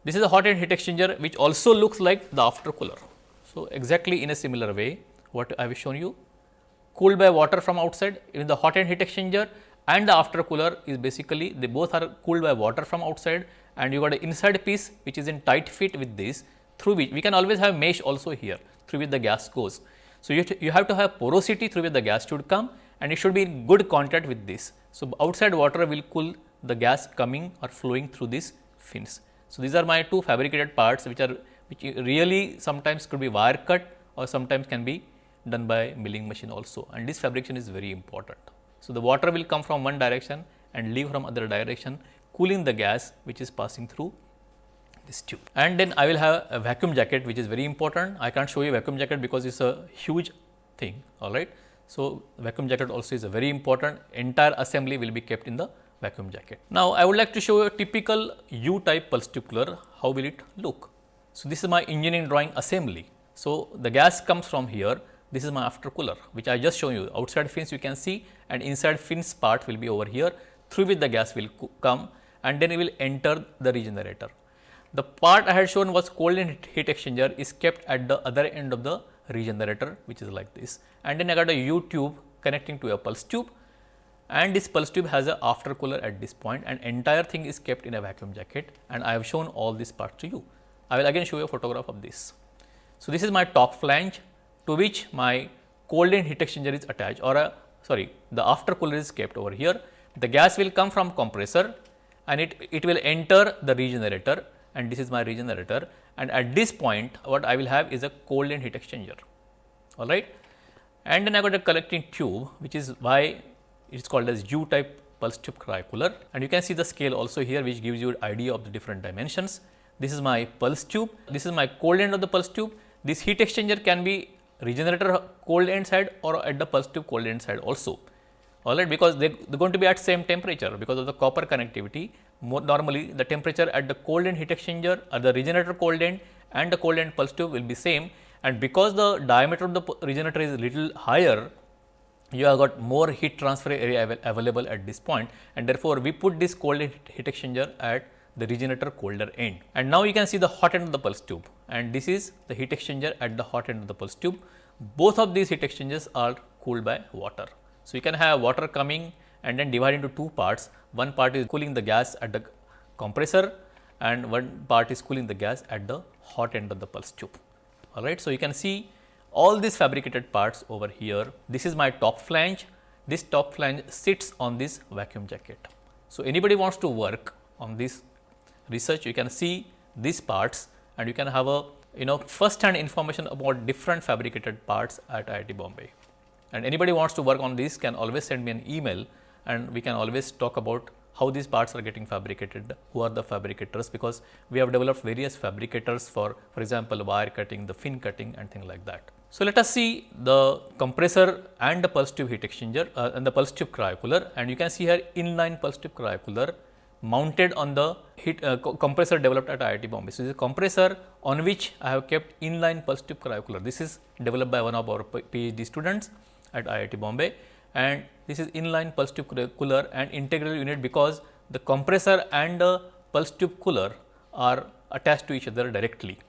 This is a hot end heat exchanger which also looks like the after cooler. So, exactly in a similar way what I have shown you, cooled by water from outside. Even the hot end heat exchanger and the after cooler is basically, they both are cooled by water from outside, and you got an inside piece which is in tight fit with this, through which we can always have mesh also here through which the gas goes. So, you have to have porosity through which the gas should come, and it should be in good contact with this. So, outside water will cool the gas coming or flowing through these fins. So, these are my two fabricated parts which really sometimes could be wire cut or sometimes can be done by milling machine also, and this fabrication is very important. So, the water will come from one direction and leave from other direction, cooling the gas which is passing through this tube. And then I will have a vacuum jacket which is very important. I can't show you vacuum jacket because it's a huge thing, alright. So, vacuum jacket also is a very important, entire assembly will be kept in the vacuum jacket. Now, I would like to show you a typical U type pulse tube cooler, how will it look. So, this is my engineering drawing assembly. So, the gas comes from here, this is my after cooler which I just shown you, outside fins you can see, and inside fins part will be over here, through which the gas will come, and then it will enter the regenerator. The part I had shown was cold end heat exchanger is kept at the other end of the regenerator, which is like this, and then I got a U tube connecting to a pulse tube, and this pulse tube has a after cooler at this point, and entire thing is kept in a vacuum jacket, and I have shown all these parts to you. I will again show you a photograph of this. So, this is my top flange to which my cold end heat exchanger is attached, or the after cooler is kept over here. The gas will come from compressor and it will enter the regenerator, and this is my regenerator, and at this point what I will have is a cold end heat exchanger, alright. And then I got a collecting tube which is why it is called as U type pulse tube cryocooler, and you can see the scale also here which gives you an idea of the different dimensions. This is my pulse tube, this is my cold end of the pulse tube. This heat exchanger can be regenerator cold end side or at the pulse tube cold end side also, alright, because they are going to be at same temperature because of the copper connectivity. Normally the temperature at the cold end heat exchanger or the regenerator cold end and the cold end pulse tube will be same, and because the diameter of the regenerator is little higher, you have got more heat transfer area available at this point, and therefore we put this cold end heat exchanger at the regenerator colder end. And now you can see the hot end of the pulse tube, and this is the heat exchanger at the hot end of the pulse tube. Both of these heat exchangers are cooled by water. So, you can have water coming and then divide into two parts. One part is cooling the gas at the compressor and one part is cooling the gas at the hot end of the pulse tube, alright. So, you can see all these fabricated parts over here. This is my top flange. This top flange sits on this vacuum jacket. So, anybody wants to work on this research, you can see these parts and you can have a first hand information about different fabricated parts at IIT Bombay. And anybody wants to work on this can always send me an email, and we can always talk about how these parts are getting fabricated, who are the fabricators, because we have developed various fabricators for example, wire cutting, the fin cutting and things like that. So, let us see the compressor and the pulse tube heat exchanger and the pulse tube cryocooler, and you can see here inline pulse tube cryocooler mounted on the compressor developed at IIT Bombay. So, this is a compressor on which I have kept inline pulse tube cryocooler. This is developed by one of our PhD students at IIT Bombay, and this is inline pulse tube cooler and integral unit because the compressor and the pulse tube cooler are attached to each other directly.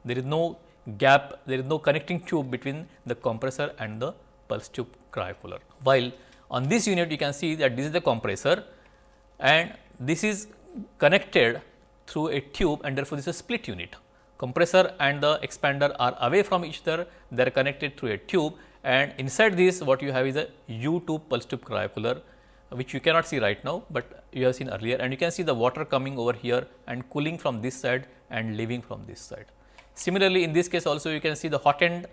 There is no gap, there is no connecting tube between the compressor and the pulse tube cryocooler. While on this unit you can see that this is the compressor and this is connected through a tube, and therefore, this is a split unit. Compressor and the expander are away from each other, they are connected through a tube, and inside this what you have is a U2 pulse tube cryocooler, which you cannot see right now, but you have seen earlier, and you can see the water coming over here and cooling from this side and leaving from this side. Similarly, in this case also you can see the hot end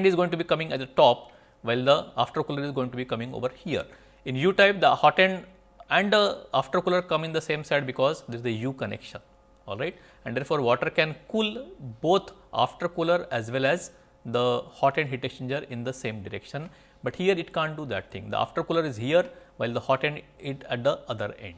is going to be coming at the top, while the after cooler is going to be coming over here. In U type, the hot end and the after cooler come in the same side because there is the U connection, alright, and therefore, water can cool both after cooler as well as the hot end heat exchanger in the same direction, but here it can't do that thing. The after cooler is here while the hot end is at the other end,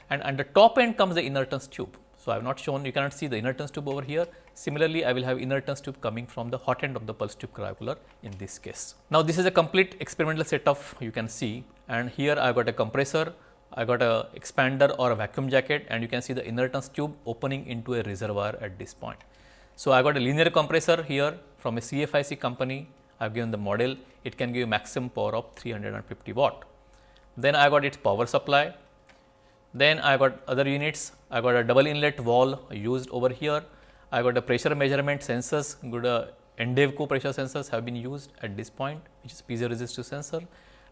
and at the top end comes the inertance tube. So, I have not shown, you cannot see the inertance tube over here. Similarly, I will have inertance tube coming from the hot end of the pulse tube cryocooler in this case. Now, this is a complete experimental setup you can see, and here I got a compressor, I got a expander or a vacuum jacket, and you can see the inertance tube opening into a reservoir at this point. So, I got a linear compressor here from a CFIC company. I have given the model, it can give maximum power of 350 watt. Then I got its power supply. Then I got other units, I got a double inlet valve used over here. I got a pressure measurement sensors, good Endevco pressure sensors have been used at this point, which is piezoresistive sensor.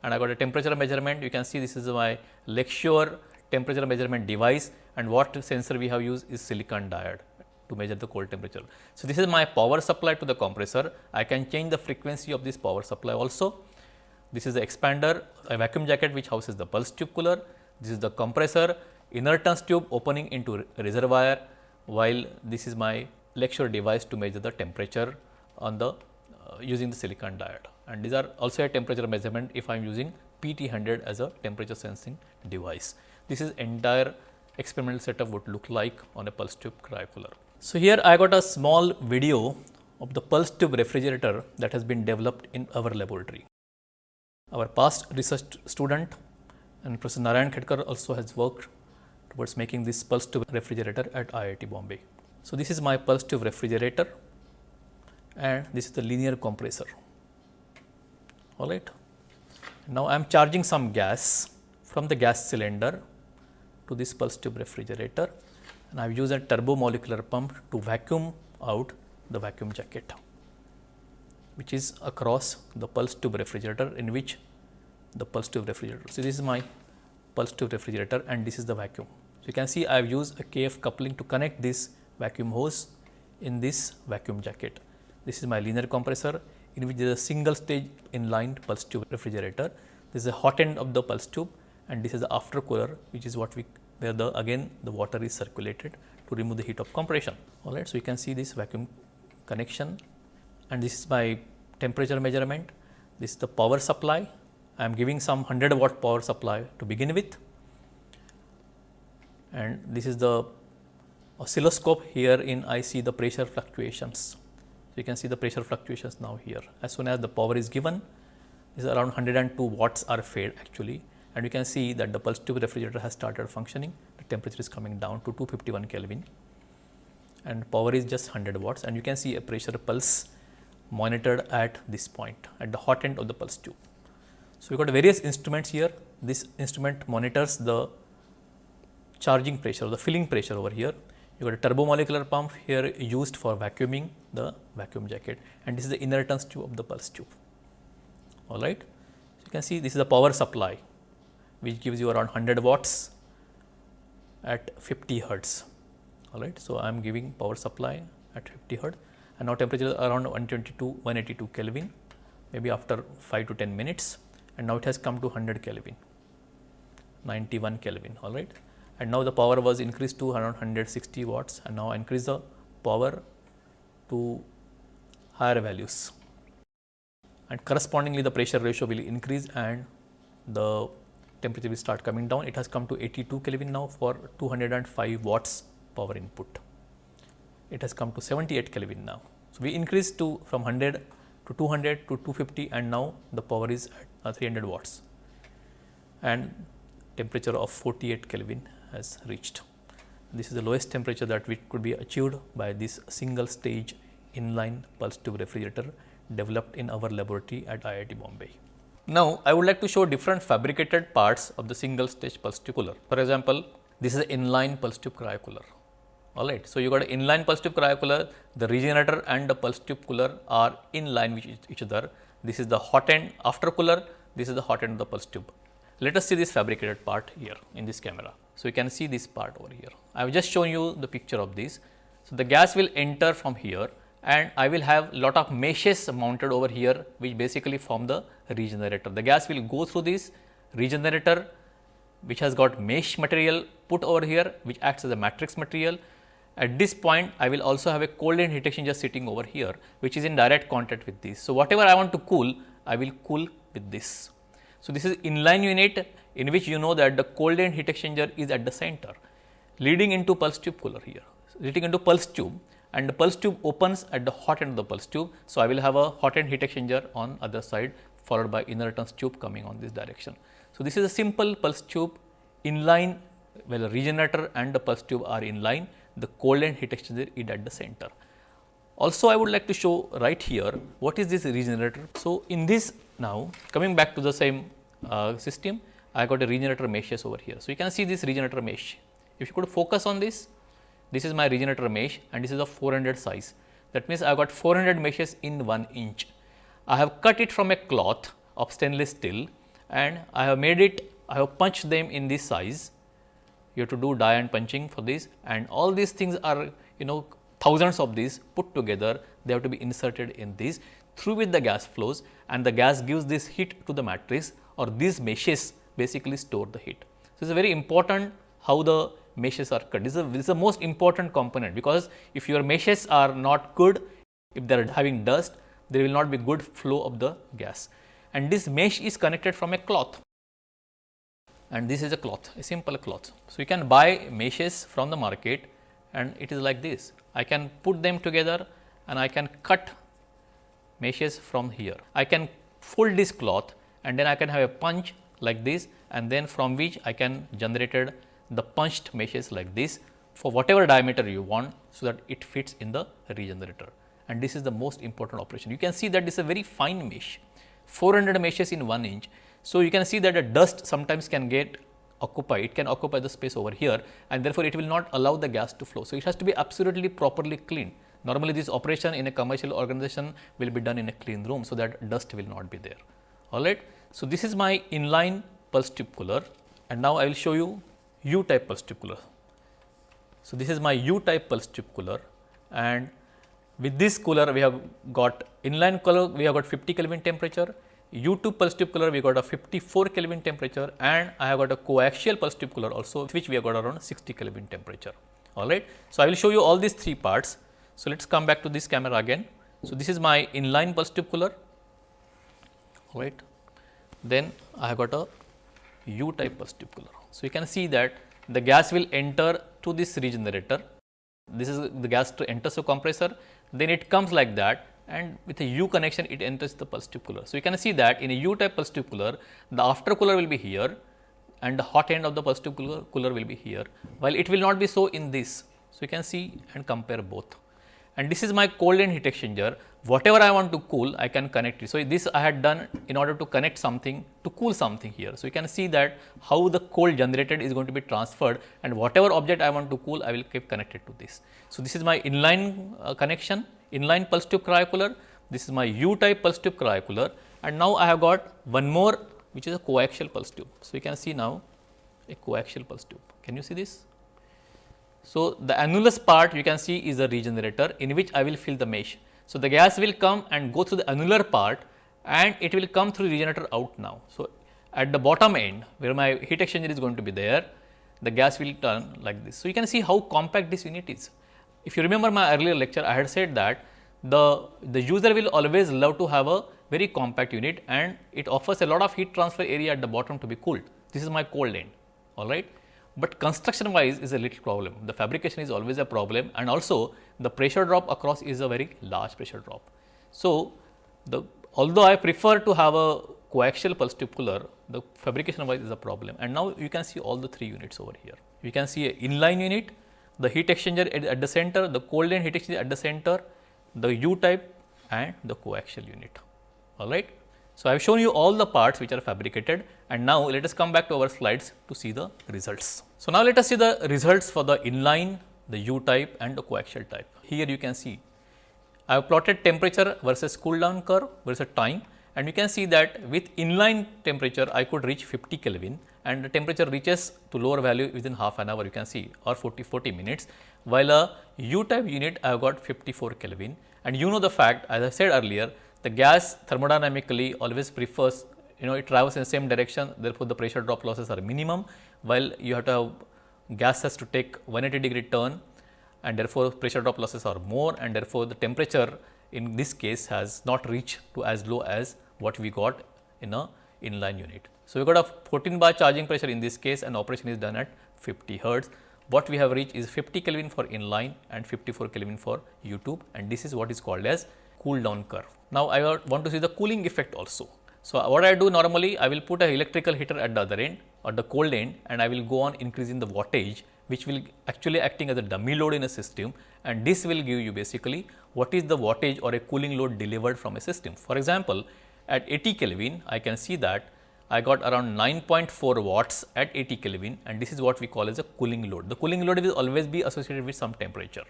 And I got a temperature measurement. You can see this is my Lecture temperature measurement device, and what sensor we have used is silicon diode to measure the cold temperature. So, this is my power supply to the compressor. I can change the frequency of this power supply also. This is the expander, a vacuum jacket which houses the pulse tube cooler. This is the compressor, inertance tube opening into reservoir, while this is my Lecture device to measure the temperature on the using the silicon diode. And these are also a temperature measurement if I am using PT100 as a temperature sensing device. This is entire experimental setup would look like on a pulse tube cryocooler. So, here I got a small video of the pulse tube refrigerator that has been developed in our laboratory. Our past research student and Professor Narayan Khedkar also has worked towards making this pulse tube refrigerator at IIT Bombay. So, this is my pulse tube refrigerator, and this is the linear compressor. All right. Now, I am charging some gas from the gas cylinder to this pulse tube refrigerator, and I have used a turbomolecular pump to vacuum out the vacuum jacket, which is across the pulse tube refrigerator, in which the pulse tube refrigerator. So, this is my pulse tube refrigerator, and this is the vacuum. So, you can see I have used a KF coupling to connect this vacuum hose in this vacuum jacket. This is my linear compressor, in which there is a single stage inlined pulse tube refrigerator. This is the hot end of the pulse tube, and this is the after cooler, which is what we where the again the water is circulated to remove the heat of compression. All right. So, you can see this vacuum connection, and this is my temperature measurement. This is the power supply. I am giving some 100 watt power supply to begin with, and this is the oscilloscope. Herein I see the pressure fluctuations. So, you can see the pressure fluctuations now here. As soon as the power is given, this is around 102 watts are fed actually, and you can see that the pulse tube refrigerator has started functioning. The temperature is coming down to 251 Kelvin, and power is just 100 watts, and you can see a pressure pulse monitored at this point at the hot end of the pulse tube. So, we got various instruments here. This instrument monitors the charging pressure, the filling pressure over here. You got a turbomolecular pump here used for vacuuming the vacuum jacket, and this is the inertance tube of the pulse tube. All right. So, you can see this is the power supply, which gives you around 100 watts at 50 hertz. All right. So, I am giving power supply at 50 hertz, and now temperature is around 182 Kelvin, maybe after 5 to 10 minutes, and now it has come to 100 Kelvin, 91 Kelvin. All right. And now the power was increased to around 160 watts, and now I increase the power to higher values, and correspondingly the pressure ratio will increase and the temperature will start coming down. It has come to 82 Kelvin now for 205 watts power input. It has come to 78 Kelvin now. So, we increased to from 100 to 200 to 250, and now the power is at 300 watts, and temperature of 48 Kelvin has reached. This is the lowest temperature that could be achieved by this single stage inline pulse tube refrigerator developed in our laboratory at IIT Bombay. Now, I would like to show different fabricated parts of the single stage pulse tube cooler. For example, this is an inline pulse tube cryocooler. All right. So, you got an inline pulse tube cryocooler, the regenerator and the pulse tube cooler are in line with each other. This is the hot end after cooler, this is the hot end of the pulse tube. Let us see this fabricated part here in this camera. So, you can see this part over here. I have just shown you the picture of this. So, the gas will enter from here, and I will have lot of meshes mounted over here, which basically form the regenerator. The gas will go through this regenerator, which has got mesh material put over here, which acts as a matrix material. At this point, I will also have a cold end heat exchanger sitting over here, which is in direct contact with this. So, whatever I want to cool, I will cool with this. So, this is inline unit in which you know that the cold end heat exchanger is at the center, leading into pulse tube cooler here, leading into pulse tube, and the pulse tube opens at the hot end of the pulse tube. So, I will have a hot end heat exchanger on other side followed by inertance tube coming on this direction. So, this is a simple pulse tube inline, well, the regenerator and the pulse tube are in line, the cold end heat exchanger is at the center. Also, I would like to show right here what is this regenerator. So, in this now coming back to the same system, I got a regenerator meshes over here. So, you can see this regenerator mesh. If you could focus on this, this is my regenerator mesh and this is a 400 size. That means I got 400 meshes in 1 inch. I have cut it from a cloth of stainless steel and I have made it, I have punched them in this size. You have to do die and punching for this, and all these things are, thousands of these put together, they have to be inserted in this, through which the gas flows and the gas gives this heat to the matrix, or these meshes basically store the heat. So, it is very important how the meshes are cut. This is the most important component, because if your meshes are not good, if they are having dust, there will not be good flow of the gas. And this mesh is connected from a cloth, and this is a cloth, a simple cloth. So, you can buy meshes from the market and it is like this. I can put them together and I can cut meshes from here. I can fold this cloth and then I can have a punch like this, and then from which I can generated the punched meshes like this for whatever diameter you want, so that it fits in the regenerator. And this is the most important operation. You can see that this is a very fine mesh, 400 meshes in 1 inch. So, you can see that the dust sometimes can get occupied, it can occupy the space over here, and therefore, it will not allow the gas to flow. So, it has to be absolutely properly cleaned. Normally, this operation in a commercial organization will be done in a clean room, so that dust will not be there. Alright. So, this is my inline pulse tube cooler, and now I will show you U type pulse tube cooler. So, this is my U type pulse tube cooler, and with this cooler we have got inline cooler, we have got 50 Kelvin temperature, U2 pulse tube cooler we got a 54 Kelvin temperature, and I have got a coaxial pulse tube cooler also, which we have got around 60 Kelvin temperature. Alright. So, I will show you all these 3 parts. So, let us come back to this camera again. So, this is my inline pulse tube cooler. Alright. Then I have got a U type pulse tube cooler. So, you can see that the gas will enter to this regenerator. This is the gas to enter the compressor, then it comes like that, and with a U connection it enters the pulse tube cooler. So, you can see that in a U type pulse tube cooler, the after cooler will be here and the hot end of the pulse tube cooler will be here, while it will not be so in this. So, you can see and compare both. And this is my cold end heat exchanger. Whatever I want to cool, I can connect it. So, this I had done in order to connect something to cool something here. So, you can see that how the cold generated is going to be transferred, and whatever object I want to cool, I will keep connected to this. So, this is my inline connection, inline pulse tube cryocooler. This is my U type pulse tube cryocooler, and now I have got one more, which is a coaxial pulse tube. So, you can see now a coaxial pulse tube. Can you see this? So, the annulus part you can see is the regenerator, in which I will fill the mesh. So, the gas will come and go through the annular part, and it will come through regenerator out now. So, at the bottom end where my heat exchanger is going to be there, the gas will turn like this. So, you can see how compact this unit is. If you remember my earlier lecture, I had said that the user will always love to have a very compact unit, and it offers a lot of heat transfer area at the bottom to be cooled. This is my cold end, alright. But construction wise is a little problem. The fabrication is always a problem, and also the pressure drop across is a very large pressure drop. So, although I prefer to have a coaxial pulse tube cooler, the fabrication wise is a problem. And now you can see all the 3 units over here. You can see an inline unit, the heat exchanger at the center, the cold end heat exchanger at the center, the U type and the coaxial unit. Alright. So, I have shown you all the parts which are fabricated, and now let us come back to our slides to see the results. So, now let us see the results for the inline, the U type and the coaxial type. Here you can see I have plotted temperature versus cool down curve versus time, and you can see that with inline temperature I could reach 50 Kelvin, and the temperature reaches to lower value within half an hour, you can see, or 40 minutes, while a U type unit I have got 54 Kelvin. And you know the fact, as I said earlier, the gas thermodynamically always prefers, it travels in the same direction, therefore, the pressure drop losses are minimum, while you have to have gas has to take 180-degree turn, and therefore, pressure drop losses are more, and therefore, the temperature in this case has not reached to as low as what we got in a inline unit. So, we got a 14 bar charging pressure in this case, and operation is done at 50 hertz, what we have reached is 50 Kelvin for inline and 54 Kelvin for U-tube, and this is what is called as cool down curve. Now, I want to see the cooling effect also. So, what I do normally, I will put an electrical heater at the other end or the cold end, and I will go on increasing the wattage, which will actually acting as a dummy load in a system, and this will give you basically what is the wattage or a cooling load delivered from a system. For example, at 80 Kelvin, I can see that I got around 9.4 watts at 80 Kelvin, and this is what we call as a cooling load. The cooling load will always be associated with some temperature.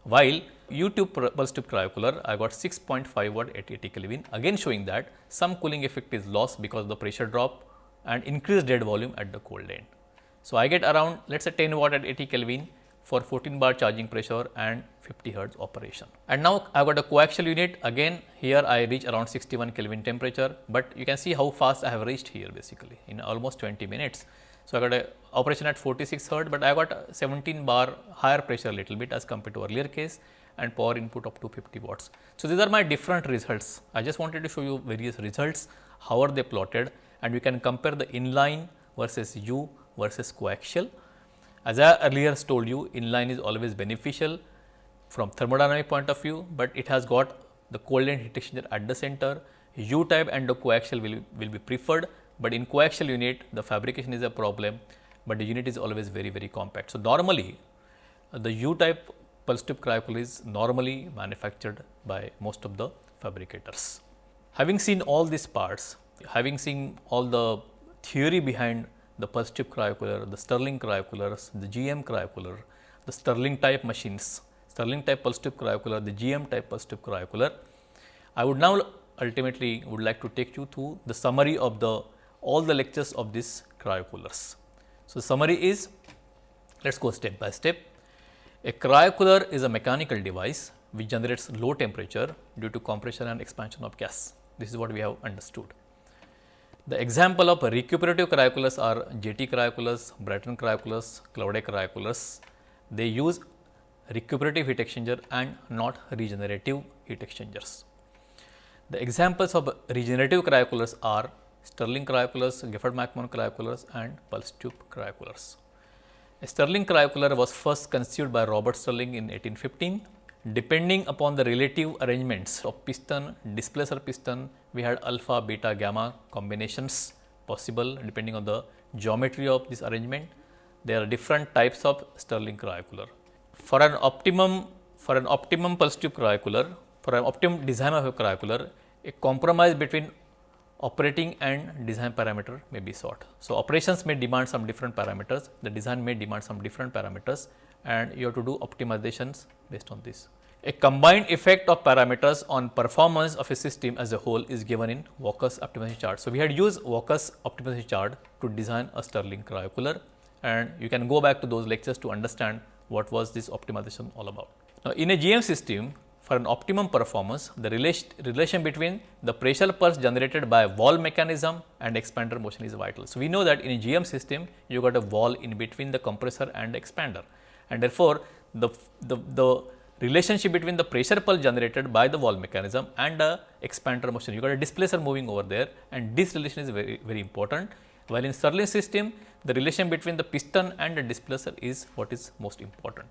While U-tube pulse tube cryocooler, I got 6.5 watt at 80 Kelvin, again showing that some cooling effect is lost because of the pressure drop and increased dead volume at the cold end. So, I get around, let us say 10 watt at 80 Kelvin for 14 bar charging pressure and 50 hertz operation. And now, I have got a coaxial unit, again here I reach around 61 Kelvin temperature, but you can see how fast I have reached here basically in almost 20 minutes. So, I got a operation at 46 hertz, but I got 17 bar higher pressure little bit as compared to earlier case, and power input up to 50 watts. So, these are my different results. I just wanted to show you various results, how are they plotted, and you can compare the inline versus U versus coaxial. As I earlier told you, inline is always beneficial from thermodynamic point of view, but it has got the cold end heat exchanger at the center. U type and the coaxial will be preferred, but in coaxial unit the fabrication is a problem, but the unit is always very compact. So, normally the U type pulse tube cryocooler is normally manufactured by most of the fabricators. Having seen all these parts, having seen all the theory behind the pulse tube cryocooler, the Stirling cryocoolers, the GM cryocooler, the Stirling type machines, Stirling type pulse tube cryocooler, the GM type pulse tube cryocooler, I would now ultimately would like to take you through the summary of all the lectures of these cryocoolers. So, summary is, let us go step by step. A cryocooler is a mechanical device which generates low temperature due to compression and expansion of gas. This is what we have understood. The example of recuperative cryocoolers are JT cryocoolers, Bratton cryocoolers, Claudet cryocoolers. They use recuperative heat exchanger and not regenerative heat exchangers. The examples of regenerative cryocoolers are Stirling cryocoolers, Gifford-McMahon cryocoolers, and pulse tube cryocoolers. A Stirling cryocooler was first conceived by Robert Stirling in 1815. Depending upon the relative arrangements of piston, displacer piston, we had alpha, beta, gamma combinations possible depending on the geometry of this arrangement. There are different types of Stirling cryocooler. For an optimum pulse tube cryocooler, for an optimum design of a cryocooler, a compromise between operating and design parameter may be sought. So, operations may demand some different parameters, the design may demand some different parameters, and you have to do optimizations based on this. A combined effect of parameters on performance of a system as a whole is given in Walker's optimization chart. So, we had used Walker's optimization chart to design a Stirling cryocooler, and you can go back to those lectures to understand what was this optimization all about. Now, in a GM system, for an optimum performance, the relation between the pressure pulse generated by a valve mechanism and expander motion is vital. So, we know that in a GM system, you got a valve in between the compressor and the expander, and therefore, the relationship between the pressure pulse generated by the valve mechanism and the expander motion, you got a displacer moving over there, and this relation is very important. While in Stirling system, the relation between the piston and the displacer is what is most important.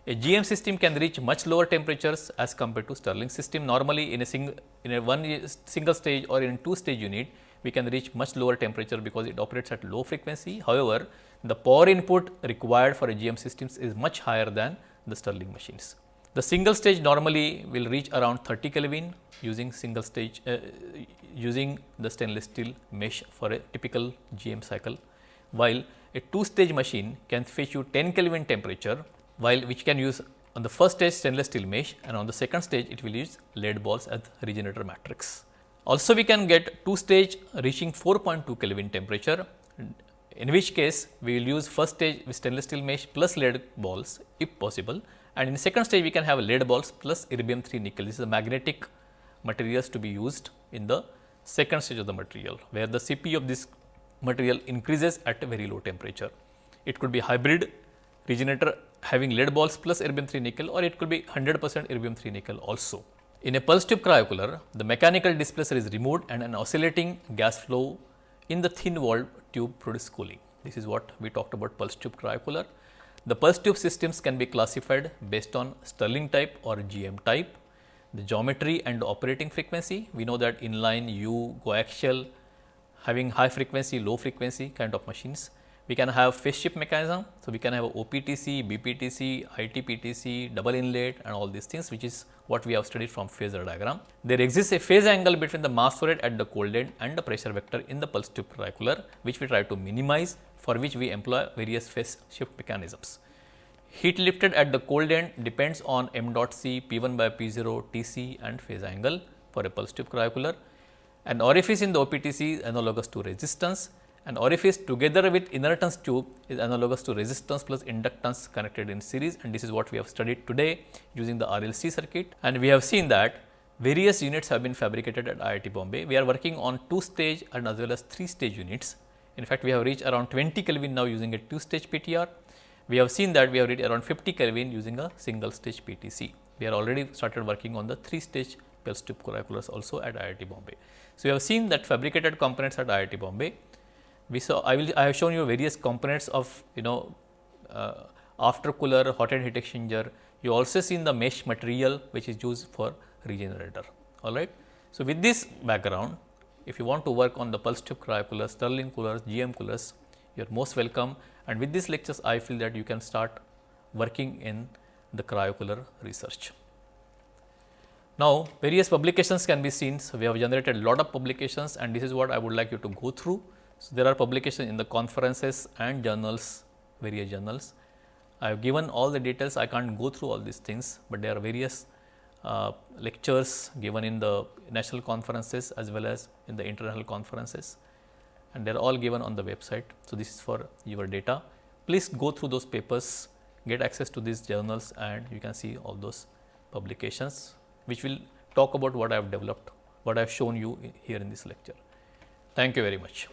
A GM system can reach much lower temperatures as compared to Stirling system. Normally, in a one single stage or in a two stage unit, we can reach much lower temperature because it operates at low frequency. However, the power input required for a GM systems is much higher than the Stirling machines. The single stage normally will reach around 30 Kelvin using single stage using the stainless steel mesh for a typical GM cycle, while a two stage machine can fetch you 10 Kelvin temperature, which can use on the first stage stainless steel mesh, and on the second stage it will use lead balls as regenerator matrix. Also, we can get two stage reaching 4.2 Kelvin temperature, in which case we will use first stage with stainless steel mesh plus lead balls if possible, and in the second stage we can have lead balls plus erbium-3 nickel. This is the magnetic materials to be used in the second stage of the material, where the Cp of this material increases at a very low temperature. It could be hybrid regenerator having lead balls plus erbium-3 nickel, or it could be 100% erbium-3 nickel also. In a pulse tube cryocooler, the mechanical displacer is removed and an oscillating gas flow in the thin walled tube produces cooling. This is what we talked about pulse tube cryocooler. The pulse tube systems can be classified based on Stirling type or GM type, the geometry and the operating frequency. We know that inline, U, coaxial, having high frequency, low frequency kind of machines. We can have phase shift mechanism. So, we can have a OPTC, BPTC, ITPTC, double inlet and all these things, which is what we have studied from phasor diagram. There exists a phase angle between the mass flow rate at the cold end and the pressure vector in the pulse tube cryocooler, which we try to minimize, for which we employ various phase shift mechanisms. Heat lifted at the cold end depends on m dot c, P1 by P0, Tc and phase angle for a pulse tube cryocooler. An orifice in the OPTC is analogous to resistance. An orifice together with inertance tube is analogous to resistance plus inductance connected in series, and this is what we have studied today using the RLC circuit. And we have seen that various units have been fabricated at IIT Bombay. We are working on 2-stage and as well as 3-stage units. In fact, we have reached around 20 Kelvin now using a 2-stage PTR. We have seen that we have reached around 50 Kelvin using a single stage PTC. We are already started working on the 3-stage pulse tube cryocoolers also at IIT Bombay. So, we have seen that fabricated components at IIT Bombay. We saw, I have shown you various components of after cooler, hot end heat exchanger. You also seen the mesh material which is used for regenerator. All right. So, with this background, if you want to work on the pulse tube cryocoolers, Stirling coolers, GM coolers, you are most welcome. And with these lectures, I feel that you can start working in the cryocooler research. Now, various publications can be seen. So, we have generated a lot of publications, and this is what I would like you to go through. So, there are publications in the conferences and journals, various journals. I have given all the details. I can't go through all these things, but there are various lectures given in the national conferences as well as in the international conferences, and they are all given on the website. So, this is for your data. Please go through those papers, get access to these journals, and you can see all those publications which will talk about what I have developed, what I have shown you here in this lecture. Thank you very much.